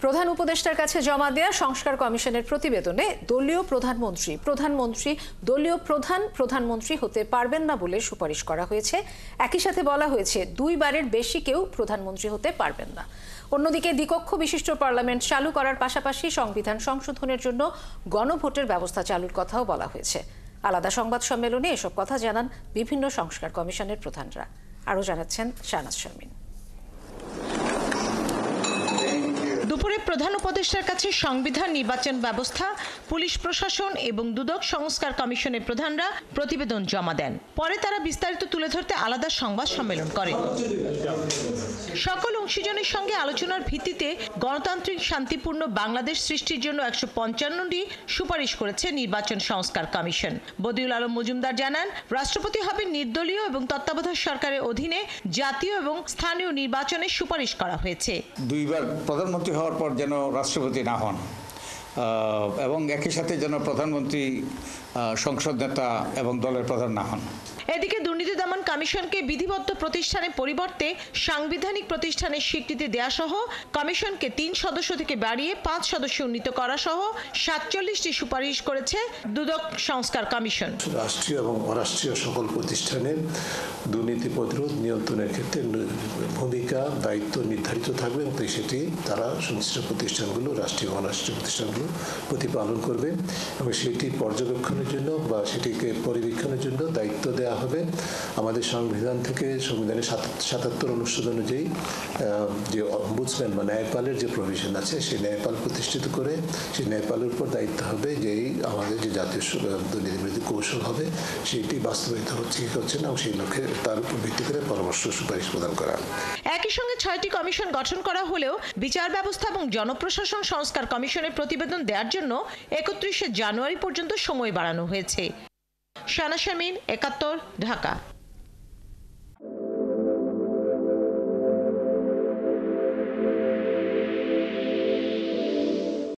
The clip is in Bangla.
প্রধান উপদেষ্টার কাছে জমা দেয়া সংস্কার কমিশনের প্রতিবেদনে দলীয় প্রধানমন্ত্রী হতে পারবেন না বলে সুপারিশ করা হয়েছে। একই সাথে বলা হয়েছে 2 বারের বেশি কেউ প্রধানমন্ত্রী হতে পারবেন না। অন্যদিকে দ্বিকক্ষ বিশিষ্ট পার্লামেন্ট চালু করার পাশাপাশি সংবিধান সংশোধনের জন্য গণভোটের ব্যবস্থা চালুর কথাও বলা হয়েছে। আলাদা সংবাদ সম্মেলনে এসব কথা জানান বিভিন্ন সংস্কার কমিশনের প্রধানরা। আরও জানাচ্ছেন শাহনাজ শারমিন। দুপুরে প্রধান উপদেষ্টার কাছে সংবিধান, নির্বাচন ব্যবস্থা, পুলিশ প্রশাসন এবং দুদক সংস্কার কমিশনের প্রধানরা প্রতিবেদন জমা দেন। পরে তারা বিস্তারিত তুলে ধরতে আলাদা সংবাদ সম্মেলন করেন। সকল অংশীজনের সঙ্গে আলোচনার ভিত্তিতে গণতান্ত্রিক শান্তিপূর্ণ বাংলাদেশ সৃষ্টির জন্য 155টি সুপারিশ করেছে নির্বাচন সংস্কার কমিশন। বদিউল আলম মজুমদার জানান, রাষ্ট্রপতি হবেন নির্দলীয় এবং তত্ত্বাবধায়ক সরকারের অধীনে জাতীয় এবং স্থানীয় নির্বাচনের সুপারিশ করা হয়েছে। 2 বার প্রধানমন্ত্রী হওয়ার পর যেন রাষ্ট্রপতি না হন এবং একই সাথে যেন প্রধানমন্ত্রী সংসদ নেতা এবং দলের প্রধান না হন। এদিকে দুর্নীতি দমন কমিশনকে বিধিবদ্ধ প্রতিষ্ঠানের পরিবর্তে সাংবিধানিক প্রতিষ্ঠানের স্বীকৃতি দেয়া সহ কমিশনকে 3 সদস্য থেকে বাড়িয়ে 5 সদস্য উন্নীত করা সহ 47টি সুপারিশ করেছে দুদক সংস্কার কমিশন। রাষ্ট্রীয় এবং অরাষ্ট্রীয় সকল প্রতিষ্ঠানে দুর্নীতি প্রতিরোধ নিয়ন্ত্রণের ক্ষেত্রে ভূমিকা দায়িত্ব নির্ধারিত থাকবে এবং সেটি তারা সংশ্লিষ্ট প্রতিষ্ঠানগুলো, রাষ্ট্রীয় এবং অরাষ্ট্রীয় প্রতিষ্ঠানগুলো প্রতিপালন করবে এবং সেটি পর্যবেক্ষণের জন্য বা সেটিকে পরিবীক্ষণের জন্য দায়িত্ব দেওয়া হবে। আমাদের সংবিধান থেকে সংবিধানের 77 অনুচ্ছেদ অনুযায়ী যে অম্বুডসম্যান বা ন্যায়পালের যে প্রভিশন আছে, সেই ন্যায়পাল প্রতিষ্ঠিত করে সেই ন্যায়পালের উপর দায়িত্ব হবে যে আমাদের যে জাতীয় দুর্নীতি বিরোধী কৌশল হবে সেটি বাস্তবায়িত হচ্ছে কি হচ্ছে না, সেই লক্ষ্যে তার উপর ভিত্তি করে পরামর্শ সুপারিশ প্রদান করা। একই সঙ্গে 6টি কমিশন গঠন করা হলেও বিচার ব্যবস্থা এবং জনপ্রশাসন সংস্কার কমিশনের প্রতিবেদন দেওয়ার জন্য 31শে জানুয়ারি পর্যন্ত সময় বাড়ানো হয়েছে। শাহনাজ শারমিন, 71, ঢাকা।